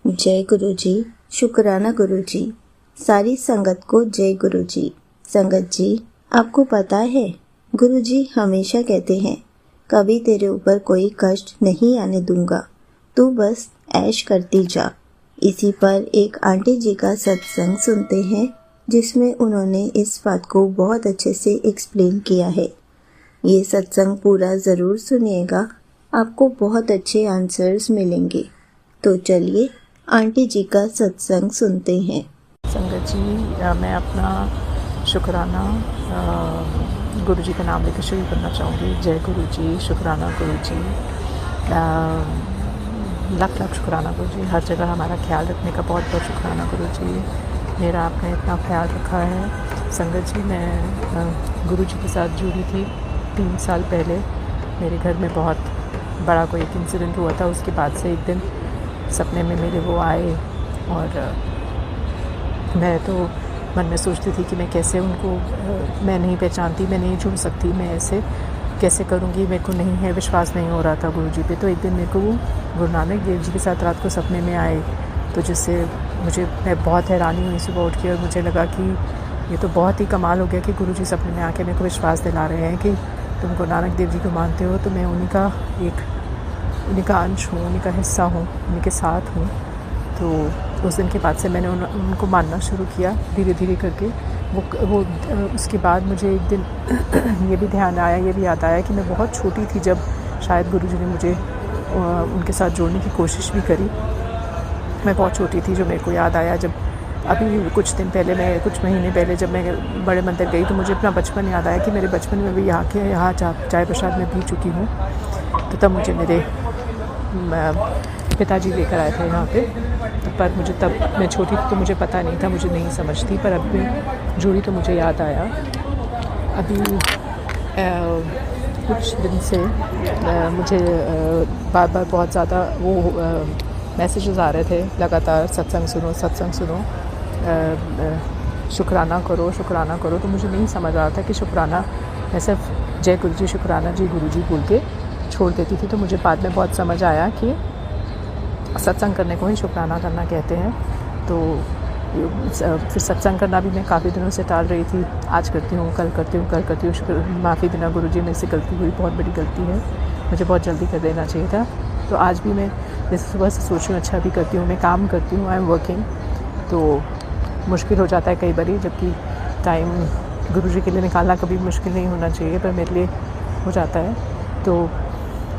जय गुरु जी। शुक्राना गुरु जी। सारी संगत को जय गुरु जी। संगत जी, आपको पता है गुरु जी हमेशा कहते हैं कभी तेरे ऊपर कोई कष्ट नहीं आने दूंगा, तू बस ऐश करती जा। इसी पर एक आंटी जी का सत्संग सुनते हैं जिसमें उन्होंने इस बात को बहुत अच्छे से एक्सप्लेन किया है। ये सत्संग पूरा ज़रूर सुनिएगा, आपको बहुत अच्छे आंसर्स मिलेंगे। तो चलिए आंटी जी का सत्संग सुनते हैं। संगत जी, मैं अपना शुक्राना गुरु जी का नाम लेकर शुरू करना चाहूँगी। जय गुरु जी, शुक्राना गुरु जी, लाख लाख शुक्राना गुरु जी। हर जगह हमारा ख्याल रखने का बहुत बहुत शुक्राना गुरु जी। मेरा आपने इतना ख्याल रखा है। संगत जी, मैं गुरु जी के साथ जुड़ी थी 3 साल पहले। मेरे घर में बहुत बड़ा कोई एक इंसिडेंट हुआ था। उसके बाद से एक दिन सपने में मेरे वो आए और मैं तो मन में सोचती थी कि मैं कैसे उनको मैं नहीं पहचानती, मैं नहीं जुड़ सकती, मैं ऐसे कैसे करूँगी, मेरे को नहीं है, विश्वास नहीं हो रहा था गुरु जी पे। तो एक दिन मेरे को वो गुरु नानक देव जी के साथ रात को सपने में आए, तो जिससे मैं बहुत हैरानी हुई सुबह उठ के, और मुझे लगा कि ये तो बहुत ही कमाल हो गया कि गुरु जी सपने में आके मेरे को विश्वास दिला रहे हैं कि तुम गुरु नानक देव जी को मानते हो, तो मैं उन्हीं का अंश हूँ, उन्हीं का हिस्सा हूँ, उन्हीं के साथ हूँ। तो उस दिन के बाद से मैंने उनको मानना शुरू किया धीरे धीरे करके। वो उसके बाद मुझे एक दिन ये भी ध्यान आया, ये भी याद आया कि मैं बहुत छोटी थी जब शायद गुरु जी ने मुझे उनके साथ जोड़ने की कोशिश भी करी। मैं बहुत छोटी थी, जो मेरे को याद आया जब अभी कुछ महीने पहले जब मैं बड़े मंदिर गई, तो मुझे अपना बचपन याद आया कि मेरे बचपन में भी यहाँ चाय प्रसाद में पी चुकी हूँ। तो तब मुझे मेरे पिताजी लेकर आए थे यहाँ पे, पर तब मैं छोटी थी तो मुझे पता नहीं था, मुझे नहीं समझती। पर अब भी जुड़ी तो मुझे याद आया। अभी कुछ दिन से मुझे बार बार बहुत ज़्यादा वो मैसेजेस आ रहे थे लगातार, सत्संग सुनो, शुक्राना करो। तो मुझे नहीं समझ आ रहा था कि शुक्राना मैं सिर्फ जय गुरु जी, शुक्राना जी, गुरु जी बोल के छोड़ देती थी। तो मुझे बाद में बहुत समझ आया कि सत्संग करने को ही शुक्राना करना कहते हैं। तो फिर सत्संग करना भी मैं काफ़ी दिनों से टाल रही थी। आज करती हूँ, कल करती हूँ, माफ़ी बिना गुरु जी, मेरे से गलती हुई, बहुत बड़ी गलती है, मुझे बहुत जल्दी कर देना चाहिए था। तो आज भी मैं जैसे सुबह से सोच रही हूँ, अच्छा भी करती हूँ, मैं काम करती हूँ, आई एम वर्किंग। तो मुश्किल हो जाता है कई बारी, जबकि टाइम गुरु जी के लिए निकालना कभी मुश्किल नहीं होना चाहिए, पर मेरे लिए हो जाता है। तो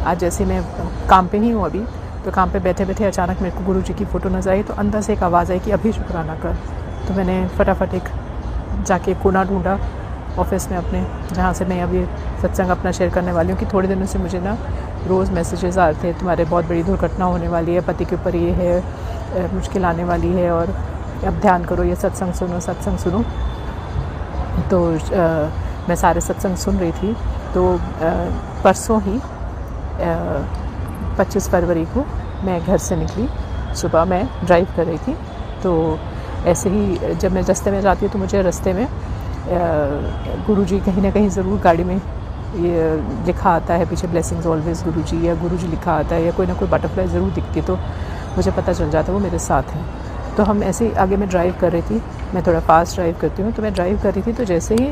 आज जैसे मैं काम पे ही हूँ अभी, तो काम पे बैठे बैठे अचानक मेरे को गुरु जी की फ़ोटो नज़र आई, तो अंदर से एक आवाज़ आई कि अभी शुक्राना कर। तो मैंने फटाफट एक जाके कोना ढूंढा ऑफिस में अपने, जहाँ से मैं अभी सत्संग अपना शेयर करने वाली हूँ। कि थोड़े दिनों से मुझे ना रोज़ मैसेजेस आ रहे थे, तुम्हारे बहुत बड़ी दुर्घटना होने वाली है, पति के ऊपर ये है, मुश्किल आने वाली है, और अब ध्यान करो, ये सत्संग सुनो। तो मैं सारे सत्संग सुन रही थी। तो परसों ही 25 फरवरी को मैं घर से निकली, सुबह मैं ड्राइव कर रही थी। तो ऐसे ही जब मैं रास्ते में जाती हूँ तो मुझे रास्ते में गुरु जी कहीं ना कहीं ज़रूर गाड़ी में ये लिखा आता है पीछे, ब्लेसिंग्स ऑलवेज गुरु जी, या गुरु जी लिखा आता है, या कोई ना कोई बटरफ्लाई ज़रूर दिखती है। तो मुझे पता चल जाता है वो मेरे साथ हैं। तो हम ऐसे ही आगे मैं ड्राइव कर रही थी, मैं थोड़ा फास्ट ड्राइव करती हूँ, तो मैं ड्राइव कर रही थी। तो जैसे ही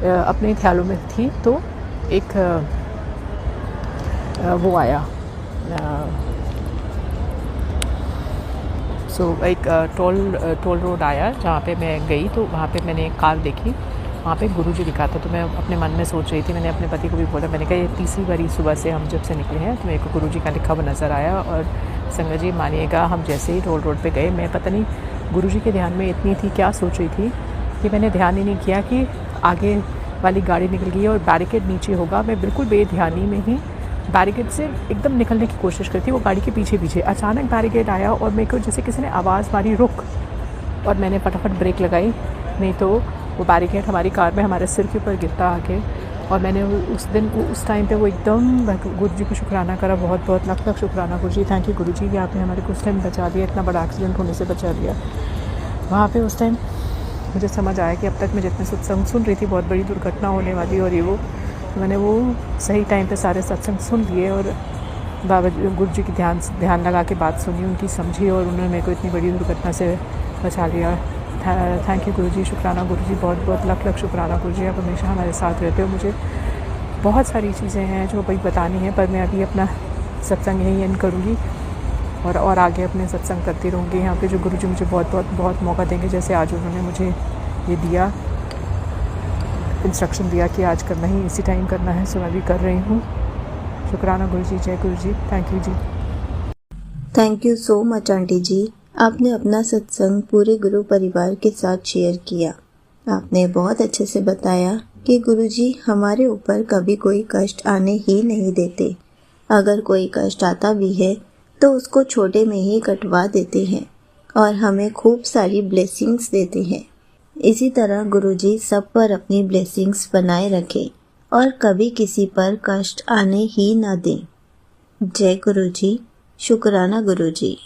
अपने ख्यालों में थी तो एक वो आया, एक टोल रोड आया जहाँ पे मैं गई। तो वहाँ पे मैंने एक कार देखी, वहाँ पे गुरु जी लिखा था। तो मैं अपने मन में सोच रही थी, मैंने अपने पति को भी बोला, मैंने कहा ये तीसरी बारी सुबह से हम जब से निकले हैं तो मेरे को गुरु जी का लिखा हुआ नज़र आया। और संगत जी मानिएगा, हम जैसे ही टोल रोड पे गए, मैं पता नहीं गुरु जी के ध्यान में इतनी थी, क्या सोच रही थी कि मैंने ध्यान ही नहीं किया कि आगे वाली गाड़ी निकल गई और बैरिकेड नीचे होगा। मैं बिल्कुल बेध्यानी में ही बैरिकेड से एकदम निकलने की कोशिश करती, वो गाड़ी के पीछे अचानक बैरिकेड आया और मेरे को जैसे किसी ने आवाज़ मारी, रुक। और मैंने फटाफट ब्रेक लगाई, नहीं तो वो बैरिकेड हमारी कार में हमारे सिर के ऊपर गिरता आके। और मैंने उस टाइम पे वो एकदम गुरु जी को शुक्राना करा, बहुत बहुत लाख लाख शुक्राना गुरु जी, थैंक यू गुरु जी, आपने हमारे को उस टाइम बचा दिया, इतना बड़ा एक्सीडेंट होने से बचा दिया। वहाँ पे उस टाइम मुझे समझ आया कि अब तक मैं जितने सत्संग सुन रही थी, बहुत बड़ी दुर्घटना होने वाली, और ये वो मैंने वो सही टाइम पे सारे सत्संग सुन लिए। और गुरु जी की ध्यान लगा के बात सुनी, उनकी समझी और उन्होंने मेरे को इतनी बड़ी दुर्घटना से बचा लिया। थैंक यू गुरु जी, शुक्राना गुरु जी, बहुत बहुत लख लख शुक्राना गुरु जी, आप हमेशा हमारे साथ रहते हो। मुझे बहुत सारी चीज़ें हैं जो भाई बतानी है, पर मैं अभी अपना सत्संग यहीं एंड करूँगी और आगे अपने सत्संग करती रहूँगी। यहाँ पे जो गुरु जी मुझे बहुत मौका देंगे, जैसे आज उन्होंने मुझे ये दिया, इंस्ट्रक्शन दिया कि आज करना ही इसी टाइम करना है, सो मैं भी कर रही हूँ। शुक्राना गुरु जी, जय Guru ji, thank you ji. Thank you so much aunty ji, आपने अपना सत्संग पूरे गुरु परिवार के साथ शेयर किया। आपने बहुत अच्छे से बताया कि गुरुजी हमारे ऊपर कभी कोई कष्ट आने ही नहीं देते। अगर कोई कष्ट आता भी है तो उसको छोटे में ही कटवा देते हैं और हमें खूब सारी ब्लेसिंग्स देते हैं। इसी तरह गुरुजी सब पर अपनी ब्लेसिंग्स बनाए रखें और कभी किसी पर कष्ट आने ही ना दें। जय गुरुजी, शुक्राना गुरुजी।